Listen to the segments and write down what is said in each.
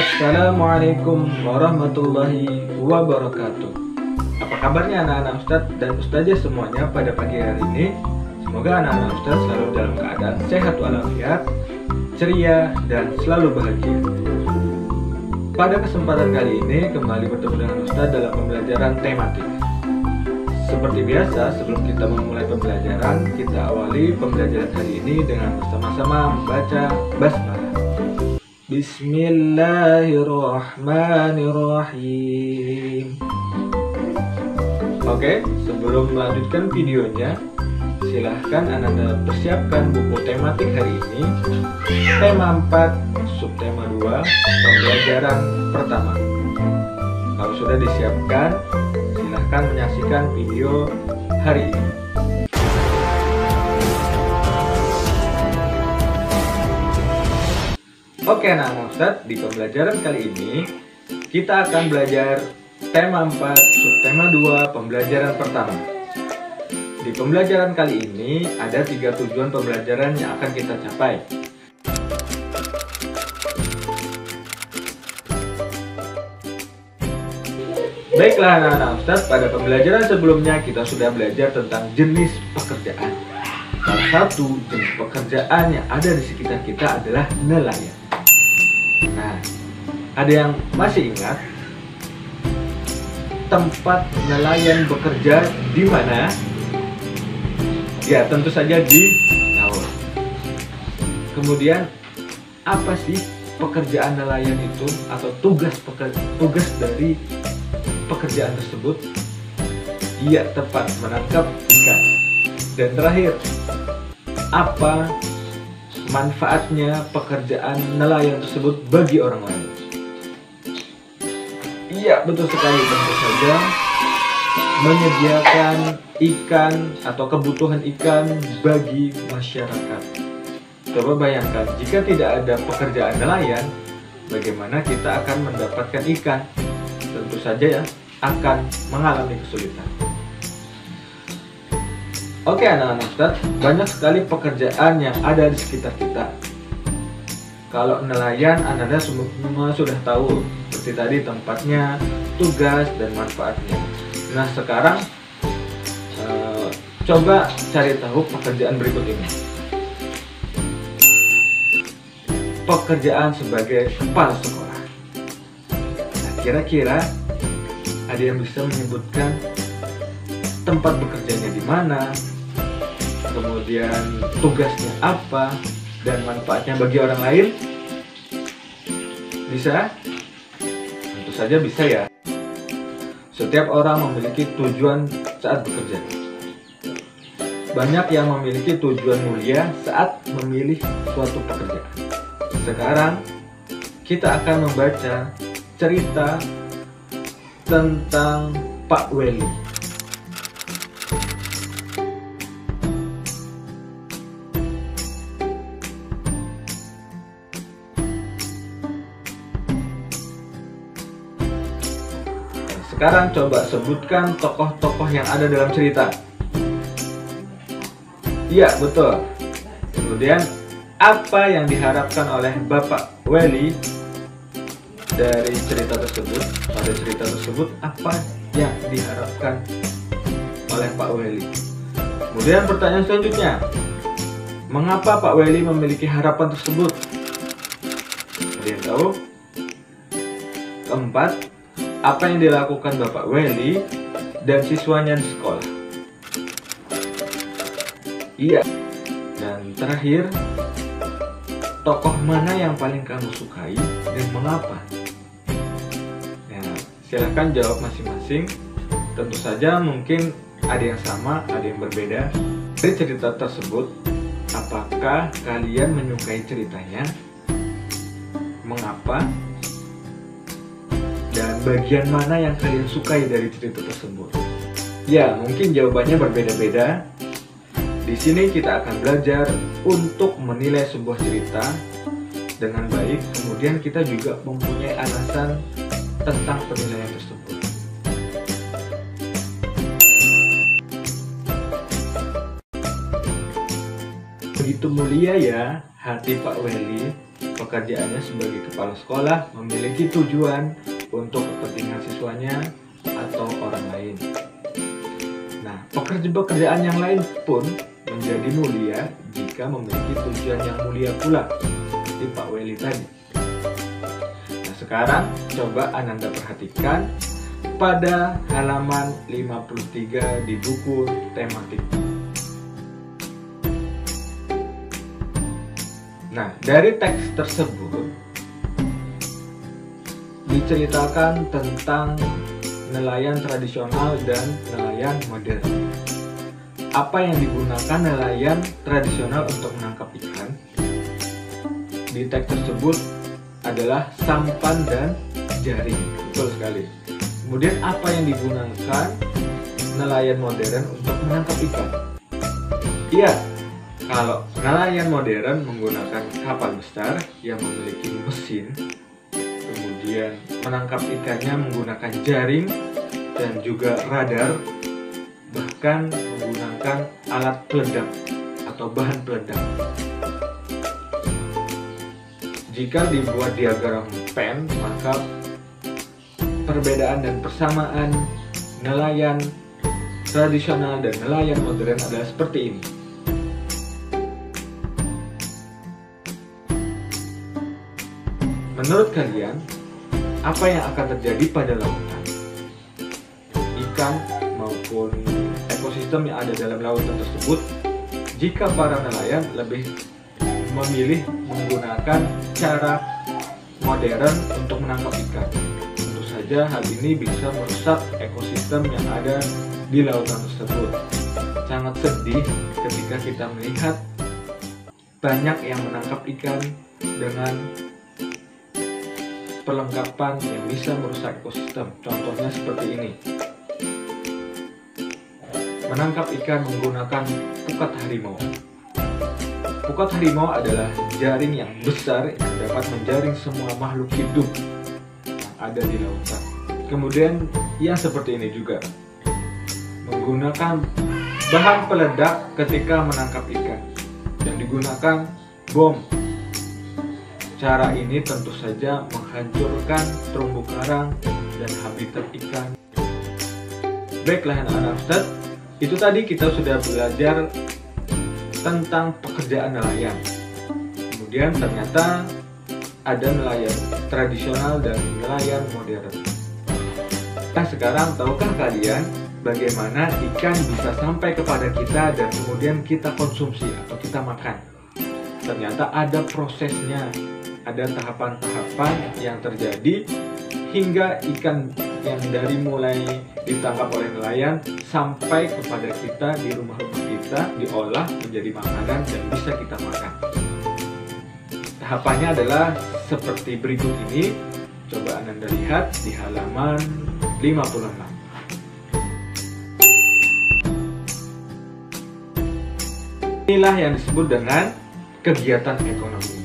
Assalamualaikum warahmatullahi wabarakatuh. Apa kabarnya anak-anak Ustadz dan Ustazah semuanya pada pagi hari ini? Semoga anak-anak Ustadz selalu dalam keadaan sehat walafiat, ceria, dan selalu bahagia. Pada kesempatan kali ini kembali bertemu dengan Ustadz dalam pembelajaran tematik. Seperti biasa, sebelum kita memulai pembelajaran, kita awali pembelajaran hari ini dengan bersama-sama membaca basmalah. Bismillahirrahmanirrahim. Oke, sebelum melanjutkan videonya, silahkan Anda persiapkan buku tematik hari ini. Tema 4, subtema 2, pembelajaran pertama. Kalau sudah disiapkan, silahkan menyaksikan video hari ini. Oke anak-anak Ustadz, di pembelajaran kali ini kita akan belajar tema 4, subtema 2, pembelajaran pertama. Di pembelajaran kali ini ada 3 tujuan pembelajaran yang akan kita capai. Baiklah anak-anak Ustadz, pada pembelajaran sebelumnya kita sudah belajar tentang jenis pekerjaan. Salah satu jenis pekerjaan yang ada di sekitar kita adalah nelayan. Nah, ada yang masih ingat tempat nelayan bekerja di mana? Ya, tentu saja di laut. Kemudian, apa sih pekerjaan nelayan itu atau tugas dari pekerjaan tersebut? Iya, tepat, menangkap ikan. Dan terakhir, apa manfaatnya pekerjaan nelayan tersebut bagi orang lain? Iya, betul sekali, tentu saja menyediakan ikan atau kebutuhan ikan bagi masyarakat. Coba bayangkan, jika tidak ada pekerjaan nelayan, bagaimana kita akan mendapatkan ikan? Tentu saja ya, akan mengalami kesulitan. Oke anak-anak Ustadz, banyak sekali pekerjaan yang ada di sekitar kita. Kalau nelayan, Anda semua sudah tahu, seperti tadi tempatnya, tugas, dan manfaatnya. Nah sekarang, coba cari tahu pekerjaan berikut ini. Pekerjaan sebagai kepala sekolah. Nah kira-kira ada yang bisa menyebutkan tempat bekerjanya di mana, kemudian tugasnya apa, dan manfaatnya bagi orang lain? Bisa? Tentu saja bisa ya. Setiap orang memiliki tujuan saat bekerja. Banyak yang memiliki tujuan mulia saat memilih suatu pekerjaan. Sekarang kita akan membaca cerita tentang Pak Weli. Sekarang coba sebutkan tokoh-tokoh yang ada dalam cerita. Iya, betul. Kemudian, apa yang diharapkan oleh Bapak Weli dari cerita tersebut? Pada cerita tersebut, apa yang diharapkan oleh Pak Weli? Kemudian pertanyaan selanjutnya, mengapa Pak Weli memiliki harapan tersebut? Ada yang tahu? Keempat, apa yang dilakukan Bapak Weli dan siswanya di sekolah? Iya. Dan terakhir, tokoh mana yang paling kamu sukai dan mengapa? Ya, silahkan jawab masing-masing. Tentu saja mungkin ada yang sama, ada yang berbeda. Dari cerita tersebut, apakah kalian menyukai ceritanya? Mengapa? Dan bagian mana yang kalian sukai dari cerita tersebut? Ya, mungkin jawabannya berbeda-beda. Di sini kita akan belajar untuk menilai sebuah cerita dengan baik. Kemudian kita juga mempunyai alasan tentang penilaian tersebut. Begitu mulia ya hati Pak Weli pekerjaannya sebagai kepala sekolah memiliki tujuan untuk kepentingan siswanya atau orang lain. Nah, pekerjaan yang lain pun menjadi mulia jika memiliki tujuan yang mulia pula, seperti Pak Weli tadi. Nah, sekarang coba Ananda perhatikan pada halaman 53 di buku tematik. Nah, dari teks tersebut diceritakan tentang nelayan tradisional dan nelayan modern. Apa yang digunakan nelayan tradisional untuk menangkap ikan? Di teks tersebut adalah sampan dan jaring. Betul sekali. Kemudian apa yang digunakan nelayan modern untuk menangkap ikan? Iya, kalau nelayan modern menggunakan kapal besar yang memiliki mesin, kemudian menangkap ikannya menggunakan jaring dan juga radar, bahkan menggunakan alat peledak atau bahan peledak. Jika dibuat diagram pen, maka perbedaan dan persamaan nelayan tradisional dan nelayan modern adalah seperti ini. Menurut kalian, apa yang akan terjadi pada lautan? Ikan maupun ekosistem yang ada dalam lautan tersebut jika para nelayan lebih memilih menggunakan cara modern untuk menangkap ikan. Tentu saja hal ini bisa merusak ekosistem yang ada di lautan tersebut. Sangat sedih ketika kita melihat banyak yang menangkap ikan dengan perlengkapan yang bisa merusak ekosistem. Contohnya seperti ini. Menangkap ikan menggunakan pukat harimau. Pukat harimau adalah jaring yang besar yang dapat menjaring semua makhluk hidup yang ada di lautan. Kemudian yang seperti ini juga. Menggunakan bahan peledak ketika menangkap ikan. Yang digunakan bom. Cara ini tentu saja menghancurkan terumbu karang dan habitat ikan. Baiklah anak-anak Ustadz, itu tadi kita sudah belajar tentang pekerjaan nelayan. Kemudian ternyata ada nelayan tradisional dan nelayan modern. Nah, sekarang tahukah kalian bagaimana ikan bisa sampai kepada kita dan kemudian kita konsumsi atau kita makan? Ternyata ada prosesnya. Ada tahapan-tahapan yang terjadi hingga ikan yang dari mulai ditangkap oleh nelayan sampai kepada kita di rumah-rumah kita, diolah menjadi makanan dan bisa kita makan. Tahapannya adalah seperti berikut ini. Coba Anda lihat di halaman 56. Inilah yang disebut dengan kegiatan ekonomi.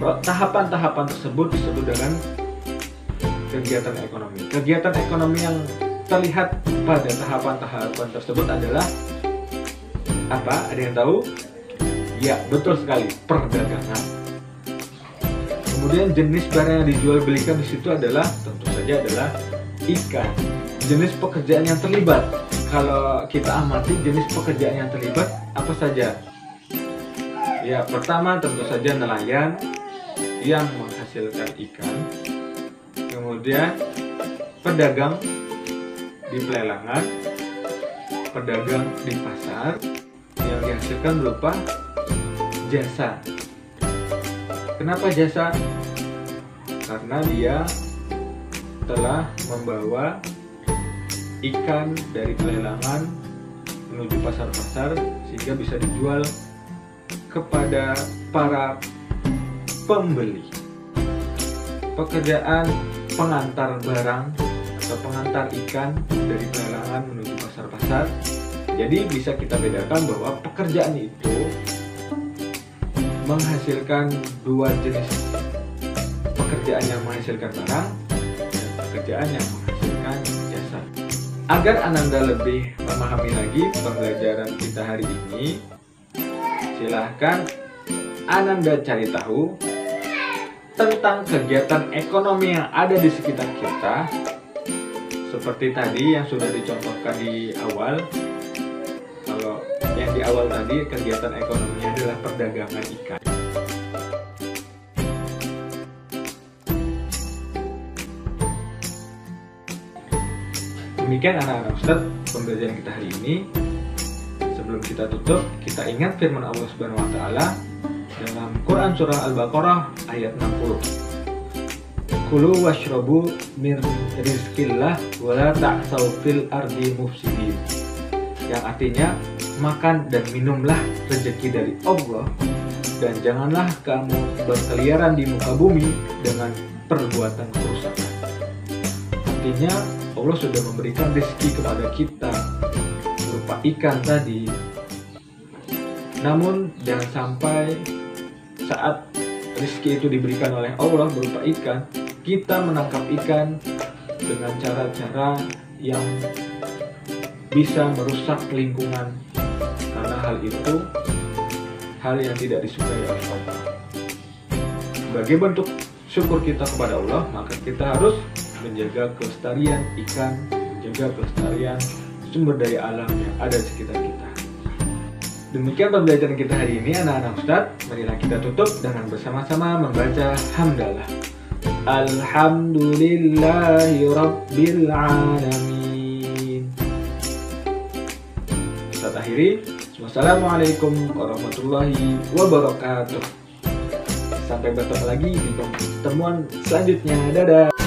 Tahapan-tahapan tersebut disebut dengan kegiatan ekonomi. Kegiatan ekonomi yang terlihat pada tahapan-tahapan tersebut adalah apa? Ada yang tahu? Ya, betul sekali, perdagangan. Kemudian jenis barang yang dijual belikan di situ adalah tentu saja adalah ikan. Jenis pekerjaan yang terlibat. Kalau kita amati jenis pekerjaan yang terlibat apa saja? Ya, pertama tentu saja nelayan yang menghasilkan ikan, kemudian pedagang di pelelangan, pedagang di pasar yang dihasilkan berupa jasa. Kenapa jasa? Karena dia telah membawa ikan dari pelelangan menuju pasar-pasar sehingga bisa dijual kepada para pembeli. Pekerjaan pengantar barang atau pengantar ikan dari pelelangan menuju pasar-pasar. Jadi bisa kita bedakan bahwa pekerjaan itu menghasilkan dua jenis pekerjaan yang menghasilkan barang dan pekerjaan yang menghasilkan jasa. Agar Ananda lebih memahami lagi pembelajaran kita hari ini, silahkan Ananda cari tahu tentang kegiatan ekonomi yang ada di sekitar kita. Seperti tadi yang sudah dicontohkan di awal. Kalau yang di awal tadi kegiatan ekonominya adalah perdagangan ikan. Demikian anak-anak Ustadz pembelajaran kita hari ini. Sebelum kita tutup, kita ingat firman Allah Subhanahu wa taala dalam Quran surah Al-Baqarah ayat 60. Kulu washrabu min rizqillah wala ta'tsaw fil ardi mufsidin. Yang artinya, makan dan minumlah rezeki dari Allah dan janganlah kamu berkeliaran di muka bumi dengan perbuatan kerusakan. Artinya, Allah sudah memberikan rezeki kepada kita berupa ikan tadi. Namun jangan sampai saat rezeki itu diberikan oleh Allah berupa ikan, kita menangkap ikan dengan cara-cara yang bisa merusak lingkungan, karena hal itu hal yang tidak disukai oleh Allah. Sebagai bentuk syukur kita kepada Allah, maka kita harus menjaga kelestarian ikan, menjaga kelestarian sumber daya alam yang ada di sekitar kita. Demikian pembelajaran kita hari ini anak-anak Ustadz. Marilah kita tutup dengan bersama-sama membaca hamdalah. Alhamdulillahi Rabbil Alamin. Ustadz akhiri. Wassalamualaikum warahmatullahi wabarakatuh. Sampai bertemu lagi di pertemuan selanjutnya. Dadah.